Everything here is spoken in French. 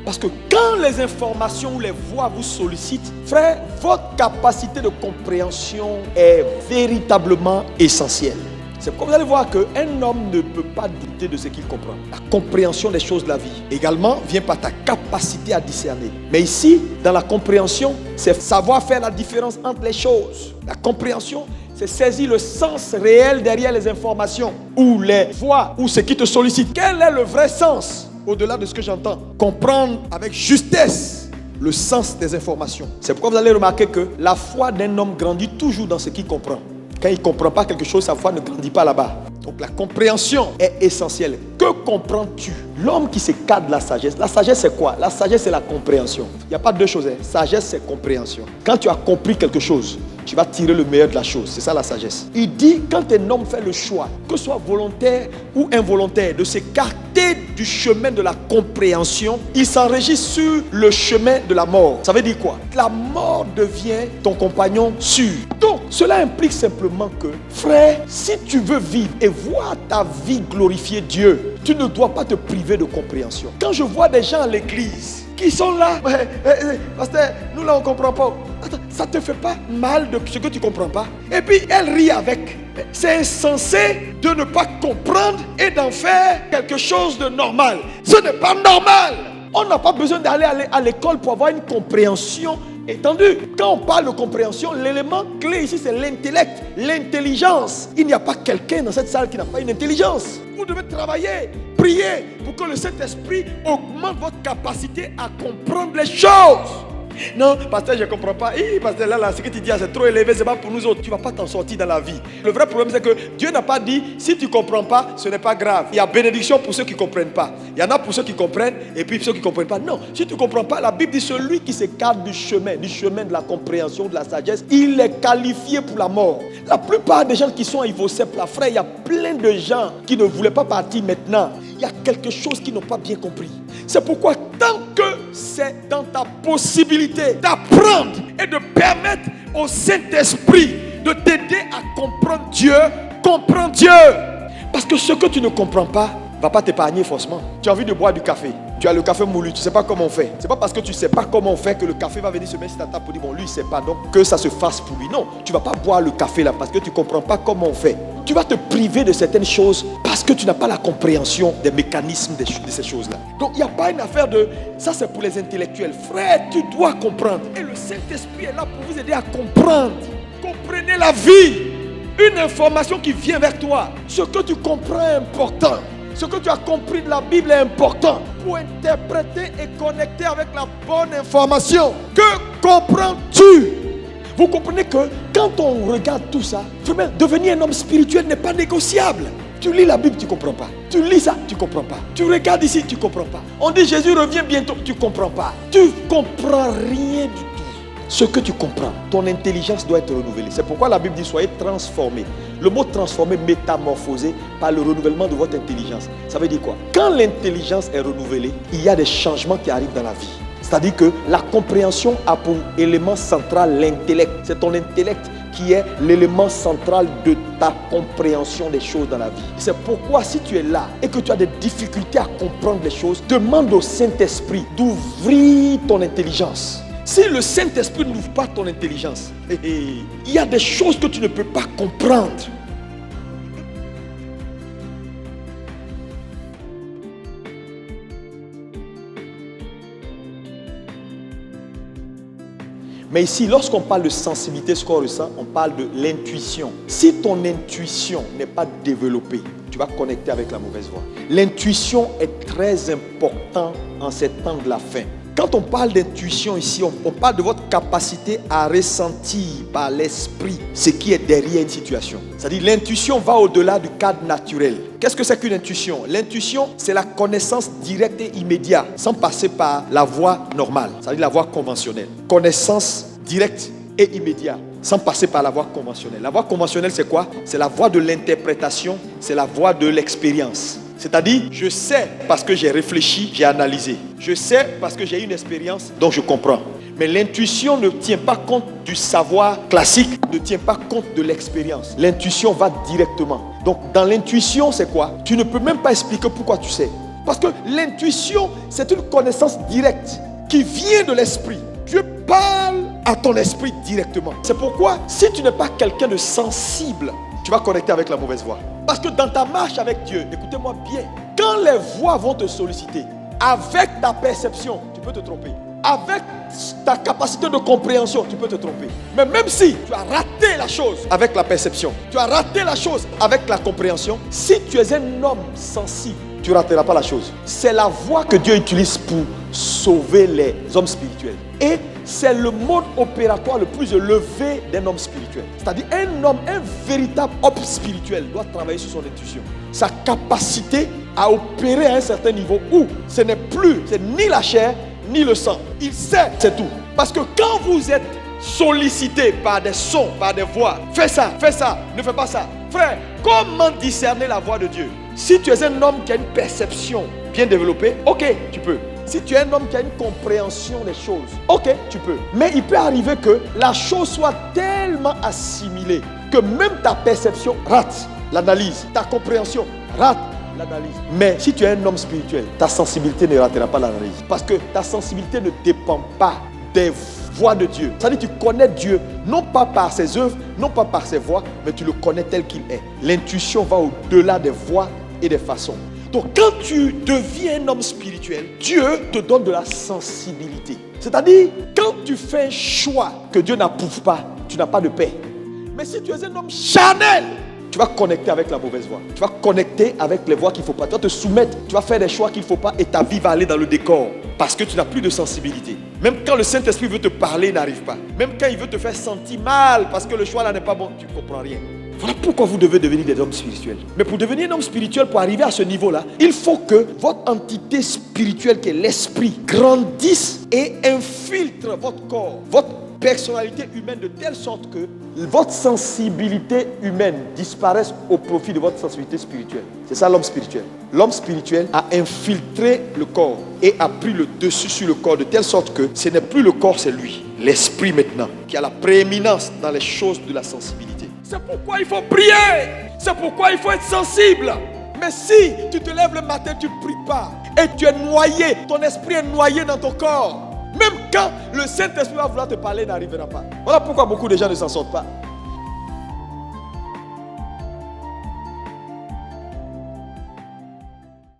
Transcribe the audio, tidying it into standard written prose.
Parce que quand les informations ou les voix vous sollicitent, frère, votre capacité de compréhension est véritablement essentielle. C'est pourquoi vous allez voir qu'un homme ne peut pas douter de ce qu'il comprend. La compréhension des choses de la vie également vient par ta capacité à discerner. Mais ici, dans la compréhension, c'est savoir faire la différence entre les choses. La compréhension, c'est saisir le sens réel derrière les informations ou les voix ou ce qui te sollicite. Quel est le vrai sens au-delà de ce que j'entends? Comprendre avec justesse le sens des informations. C'est pourquoi vous allez remarquer que la foi d'un homme grandit toujours dans ce qu'il comprend. Quand il ne comprend pas quelque chose, sa foi ne grandit pas là-bas. Donc la compréhension est essentielle. Que comprends-tu? L'homme qui s'écarte de la sagesse c'est quoi? La sagesse, c'est la compréhension. Il n'y a pas deux choses. Sagesse, c'est compréhension. Quand tu as compris quelque chose, tu vas tirer le meilleur de la chose. C'est ça la sagesse. Il dit, quand un homme fait le choix, que ce soit volontaire ou involontaire, de s'écarter du chemin de la compréhension, il s'enregistre sur le chemin de la mort. Ça veut dire quoi? La mort devient ton compagnon sûr. Donc, cela implique simplement que, frère, si tu veux vivre et voir ta vie glorifier Dieu, tu ne dois pas te priver de compréhension. Quand je vois des gens à l'église qui sont là, pasteur, nous là on ne comprend pas. Attends, ça ne te fait pas mal de ce que tu ne comprends pas? Et puis elle rit avec. C'est insensé de ne pas comprendre et d'en faire quelque chose de normal. Ce n'est pas normal. On n'a pas besoin d'aller à l'école pour avoir une compréhension étendue. Quand on parle de compréhension, l'élément clé ici c'est l'intellect, l'intelligence. Il n'y a pas quelqu'un dans cette salle qui n'a pas une intelligence. Vous devez travailler, prier pour que le Saint-Esprit augmente votre capacité à comprendre les choses. Non, pasteur, je ne comprends pas. Pasteur, là, ce que tu dis, c'est trop élevé, ce n'est pas pour nous autres. Tu ne vas pas t'en sortir dans la vie. Le vrai problème, c'est que Dieu n'a pas dit, si tu ne comprends pas, ce n'est pas grave. Il y a bénédiction pour ceux qui ne comprennent pas. Il y en a pour ceux qui comprennent, et puis ceux qui ne comprennent pas. Non, si tu ne comprends pas, la Bible dit, celui qui s'écarte du chemin de la compréhension, de la sagesse, il est qualifié pour la mort. La plupart des gens qui sont à Ivocep, là, frère, il y a plein de gens qui ne voulaient pas partir maintenant. Il y a quelque chose qu'ils n'ont pas bien compris. C'est pourquoi tant que c'est dans ta possibilité d'apprendre et de permettre au Saint-Esprit de t'aider à comprendre Dieu, comprends Dieu. Parce que ce que tu ne comprends pas ne va pas t'épargner forcément. Tu as envie de boire du café. Tu as le café moulu, tu ne sais pas comment on fait. Ce n'est pas parce que tu ne sais pas comment on fait que le café va venir se mettre sur ta table pour dire bon, lui il ne sait pas, donc que ça se fasse pour lui. Non, tu ne vas pas boire le café là parce que tu ne comprends pas comment on fait. Tu vas te priver de certaines choses parce que tu n'as pas la compréhension des mécanismes de ces choses-là. Donc il n'y a pas une affaire de ça, c'est pour les intellectuels. Frère, tu dois comprendre. Et le Saint-Esprit est là pour vous aider à comprendre. Comprenez la vie. Une information qui vient vers toi. Ce que tu comprends est important. Ce que tu as compris de la Bible est important pour interpréter et connecter avec la bonne information. Que comprends-tu? Vous comprenez que quand on regarde tout ça, devenir un homme spirituel n'est pas négociable. Tu lis la Bible, tu ne comprends pas. Tu lis ça, tu ne comprends pas. Tu regardes ici, tu ne comprends pas. On dit Jésus revient bientôt, tu ne comprends pas. Tu ne comprends rien du tout. Ce que tu comprends, ton intelligence doit être renouvelée. C'est pourquoi la Bible dit soyez transformés. Le mot transformé, métamorphosé par le renouvellement de votre intelligence. Ça veut dire quoi? Quand l'intelligence est renouvelée, il y a des changements qui arrivent dans la vie. C'est-à-dire que la compréhension a pour élément central l'intellect. C'est ton intellect qui est l'élément central de ta compréhension des choses dans la vie. C'est pourquoi si tu es là et que tu as des difficultés à comprendre les choses, demande au Saint-Esprit d'ouvrir ton intelligence. Si le Saint-Esprit n'ouvre pas ton intelligence, il y a des choses que tu ne peux pas comprendre. Mais ici, lorsqu'on parle de sensibilité, ce qu'on ressent, on parle de l'intuition. Si ton intuition n'est pas développée, tu vas connecter avec la mauvaise voie. L'intuition est très importante en ces temps de la fin. Quand on parle d'intuition ici, on parle de votre capacité à ressentir par l'esprit ce qui est derrière une situation. C'est-à-dire l'intuition va au-delà du cadre naturel. Qu'est-ce que c'est qu'une intuition? L'intuition, c'est la connaissance directe et immédiate, sans passer par la voie normale, c'est-à-dire la voie conventionnelle. Connaissance directe et immédiate, sans passer par la voie conventionnelle. La voie conventionnelle, c'est quoi? C'est la voie de l'interprétation, c'est la voie de l'expérience. C'est-à-dire, je sais parce que j'ai réfléchi, j'ai analysé. Je sais parce que j'ai une expérience, donc je comprends. Mais l'intuition ne tient pas compte du savoir classique, ne tient pas compte de l'expérience. L'intuition va directement. Donc, dans l'intuition, c'est quoi? Tu ne peux même pas expliquer pourquoi tu sais. Parce que l'intuition, c'est une connaissance directe qui vient de l'esprit. Dieu parle à ton esprit directement. C'est pourquoi, si tu n'es pas quelqu'un de sensible, tu vas connecter avec la mauvaise voix. Parce que dans ta marche avec Dieu, écoutez-moi bien, quand les voix vont te solliciter, avec ta perception, tu peux te tromper. Avec ta capacité de compréhension, tu peux te tromper. Mais même si tu as raté la chose avec la perception, tu as raté la chose avec la compréhension, si tu es un homme sensible, tu ne rateras pas la chose. C'est la voie que Dieu utilise pour sauver les hommes spirituels. Et c'est le mode opératoire le plus élevé d'un homme spirituel. C'est-à-dire un homme, un véritable homme spirituel doit travailler sur son intuition. Sa capacité à opérer à un certain niveau où ce n'est plus, c'est ni la chair, ni le sang. Il sait, c'est tout. Parce que quand vous êtes sollicité par des sons, par des voix, fais ça, ne fais pas ça. Frère, comment discerner la voix de Dieu? Si tu es un homme qui a une perception bien développée, ok, tu peux. Si tu es un homme qui a une compréhension des choses, ok, tu peux. Mais il peut arriver que la chose soit tellement assimilée que même ta perception rate l'analyse, ta compréhension rate l'analyse. Mais si tu es un homme spirituel, ta sensibilité ne ratera pas l'analyse. Parce que ta sensibilité ne dépend pas des voix de Dieu. C'est-à-dire que tu connais Dieu, non pas par ses œuvres, non pas par ses voix, mais tu le connais tel qu'il est. L'intuition va au-delà des voix et des façons. Donc quand tu deviens un homme spirituel, Dieu te donne de la sensibilité. C'est-à-dire, quand tu fais un choix que Dieu n'approuve pas, tu n'as pas de paix. Mais si tu es un homme charnel, tu vas connecter avec la mauvaise voix. Tu vas connecter avec les voix qu'il ne faut pas. Tu vas te soumettre, tu vas faire des choix qu'il ne faut pas et ta vie va aller dans le décor. Parce que tu n'as plus de sensibilité. Même quand le Saint-Esprit veut te parler, il n'arrive pas. Même quand il veut te faire sentir mal parce que le choix là n'est pas bon, tu ne comprends rien. Voilà pourquoi vous devez devenir des hommes spirituels. Mais pour devenir un homme spirituel, pour arriver à ce niveau-là, il faut que votre entité spirituelle, qui est l'esprit, grandisse et infiltre votre corps, votre personnalité humaine de telle sorte que votre sensibilité humaine disparaisse au profit de votre sensibilité spirituelle. C'est ça l'homme spirituel. L'homme spirituel a infiltré le corps et a pris le dessus sur le corps de telle sorte que ce n'est plus le corps, c'est lui. L'esprit maintenant, qui a la prééminence dans les choses de la sensibilité. C'est pourquoi il faut prier. C'est pourquoi il faut être sensible. Mais si tu te lèves le matin, tu ne pries pas et tu es noyé, ton esprit est noyé dans ton corps, même quand le Saint-Esprit va vouloir te parler, il n'arrivera pas. Voilà pourquoi beaucoup de gens ne s'en sortent pas.